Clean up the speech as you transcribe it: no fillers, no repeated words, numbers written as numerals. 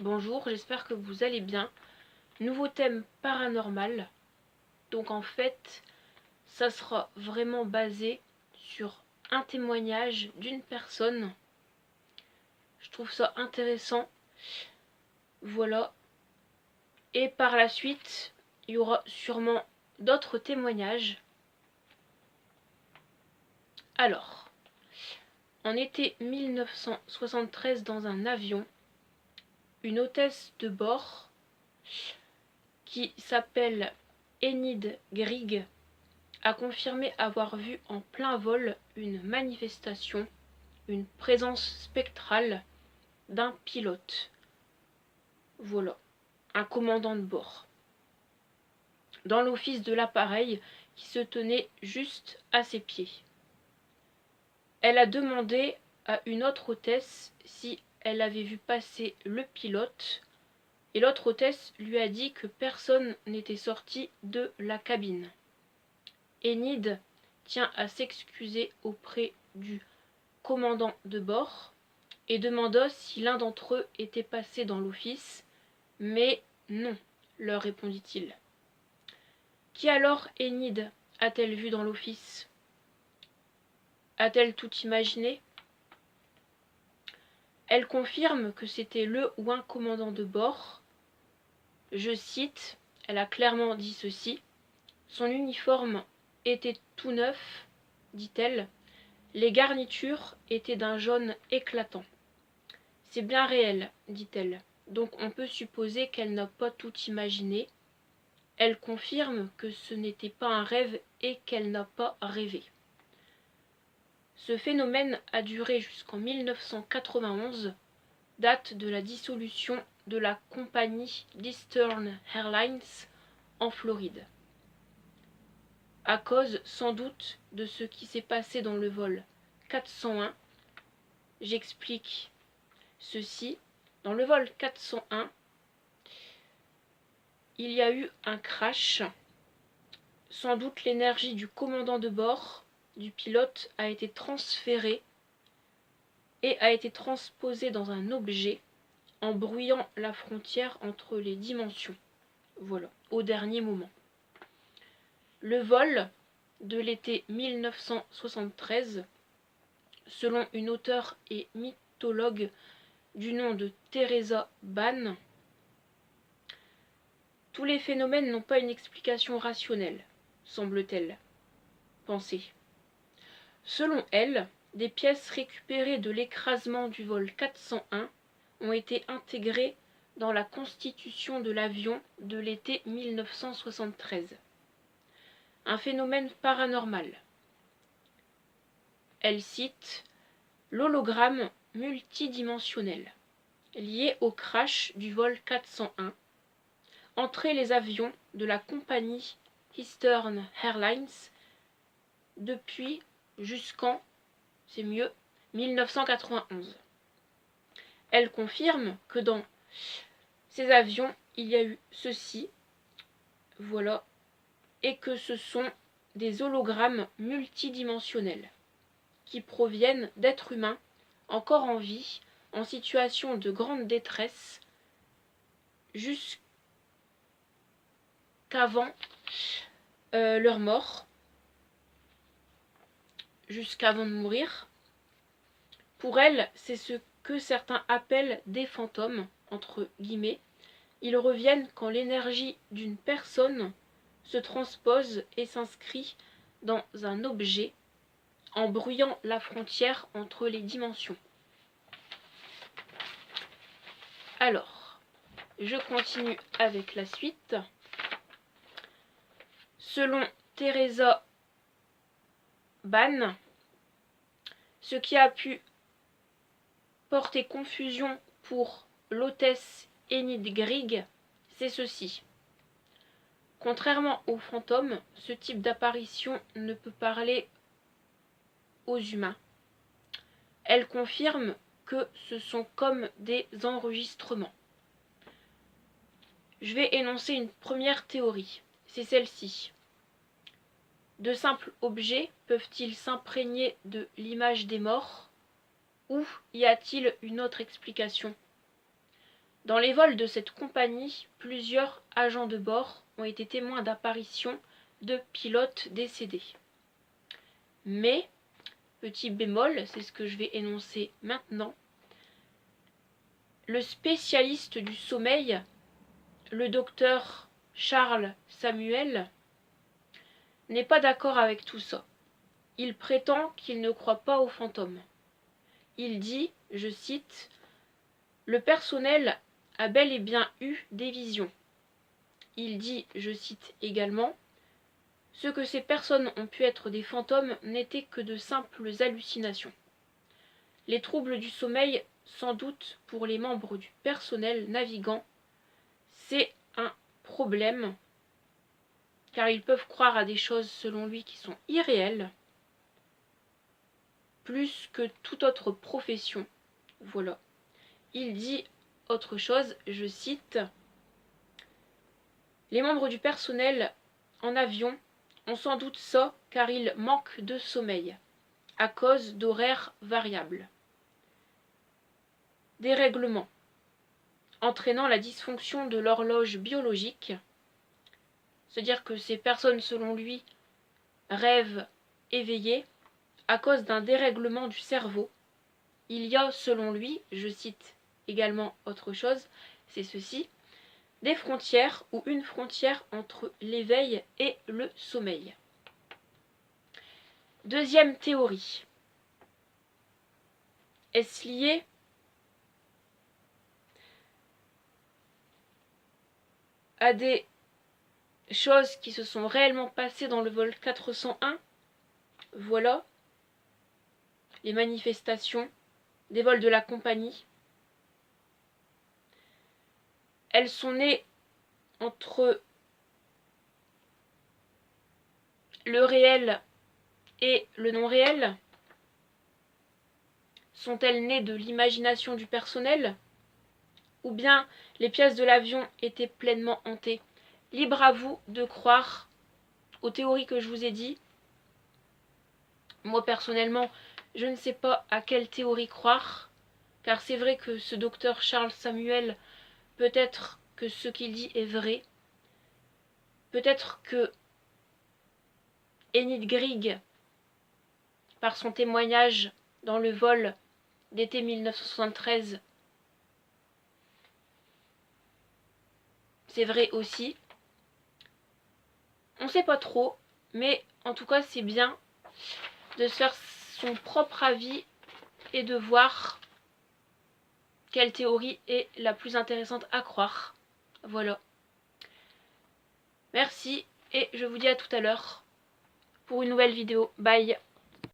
Bonjour, j'espère que vous allez bien. Nouveau thème paranormal. Donc en fait, ça sera vraiment basé sur un témoignage d'une personne. Je trouve ça intéressant. Voilà. Et par la suite, il y aura sûrement d'autres témoignages. Alors, en été 1973, dans un avion, une hôtesse de bord qui s'appelle Enid Grieg a confirmé avoir vu en plein vol une manifestation, une présence spectrale d'un pilote. Voilà, un commandant de bord, dans l'office de l'appareil qui se tenait juste à ses pieds. Elle a demandé à une autre hôtesse si elle avait vu passer le pilote, et l'autre hôtesse lui a dit que personne n'était sorti de la cabine. Enid tient à s'excuser auprès du commandant de bord et demanda si l'un d'entre eux était passé dans l'office, mais non, leur répondit-il. Qui alors Enid a-t-elle vu dans l'office? A-t-elle tout imaginé? Elle confirme que c'était le ou un commandant de bord. Je cite, elle a clairement dit ceci: son uniforme était tout neuf, dit-elle. Les garnitures étaient d'un jaune éclatant. C'est bien réel, dit-elle. Donc on peut supposer qu'elle n'a pas tout imaginé. Elle confirme que ce n'était pas un rêve et qu'elle n'a pas rêvé. Ce phénomène a duré jusqu'en 1991, date de la dissolution de la compagnie d'Eastern Airlines en Floride. À cause sans doute de ce qui s'est passé dans le vol 401, j'explique ceci. Dans le vol 401, il y a eu un crash. Sans doute l'énergie du commandant de bord, du pilote, a été transférée et a été transposée dans un objet en brouillant la frontière entre les dimensions. Voilà, au dernier moment. Le vol de l'été 1973, selon une auteure et mythologue du nom de Teresa Bann, tous les phénomènes n'ont pas une explication rationnelle, semble-t-elle penser. Selon elle, des pièces récupérées de l'écrasement du vol 401 ont été intégrées dans la constitution de l'avion de l'été 1973. Un phénomène paranormal. Elle cite l'hologramme multidimensionnel lié au crash du vol 401 entre les avions de la compagnie Eastern Airlines depuis jusqu'en, c'est mieux, 1991. Elle confirme que dans ces avions, il y a eu ceci, voilà, et que ce sont des hologrammes multidimensionnels qui proviennent d'êtres humains encore en vie, en situation de grande détresse, jusqu'avant leur mort, jusqu'avant de mourir. Pour elle, c'est ce que certains appellent des fantômes, entre guillemets. Ils reviennent quand l'énergie d'une personne se transpose et s'inscrit dans un objet, en brouillant la frontière entre les dimensions. Alors, je continue avec la suite. Selon Teresa Bann, ce qui a pu porter confusion pour l'hôtesse Enid Grieg, c'est ceci. Contrairement aux fantômes, ce type d'apparition ne peut parler aux humains. Elle confirme que ce sont comme des enregistrements. Je vais énoncer une première théorie, c'est celle-ci. De simples objets peuvent-ils s'imprégner de l'image des morts? Ou y a-t-il une autre explication? Dans les vols de cette compagnie, plusieurs agents de bord ont été témoins d'apparitions de pilotes décédés. Mais, petit bémol, c'est ce que je vais énoncer maintenant, le spécialiste du sommeil, le docteur Charles Samuel, n'est pas d'accord avec tout ça. Il prétend qu'il ne croit pas aux fantômes. Il dit, je cite, « Le personnel a bel et bien eu des visions. » Il dit, je cite également, « Ce que ces personnes ont pu être des fantômes n'étaient que de simples hallucinations. Les troubles du sommeil, sans doute pour les membres du personnel navigant, c'est un problème, car ils peuvent croire à des choses selon lui qui sont irréelles, plus que toute autre profession. » Voilà. Il dit autre chose, je cite, « Les membres du personnel en avion ont sans doute ça car ils manquent de sommeil, à cause d'horaires variables. Dérèglement, entraînant la dysfonction de l'horloge biologique, c'est-à-dire que ces personnes, selon lui, rêvent éveillées à cause d'un dérèglement du cerveau. Il y a, selon lui, je cite également autre chose, c'est ceci, des frontières ou une frontière entre l'éveil et le sommeil. » Deuxième théorie. Est-ce lié à des choses qui se sont réellement passées dans le vol 401 ? Voilà les manifestations des vols de la compagnie. Elles sont nées entre le réel et le non réel. Sont-elles nées de l'imagination du personnel ? Ou bien les pièces de l'avion étaient pleinement hantées ? Libre à vous de croire aux théories que je vous ai dit. Moi personnellement, je ne sais pas à quelle théorie croire, car c'est vrai que ce docteur Charles Samuel, peut-être que ce qu'il dit est vrai, peut-être que Enid Grieg, par son témoignage dans le vol d'été 1973, c'est vrai aussi. On ne sait pas trop, mais en tout cas c'est bien de se faire son propre avis et de voir quelle théorie est la plus intéressante à croire. Voilà. Merci et je vous dis à tout à l'heure pour une nouvelle vidéo. Bye.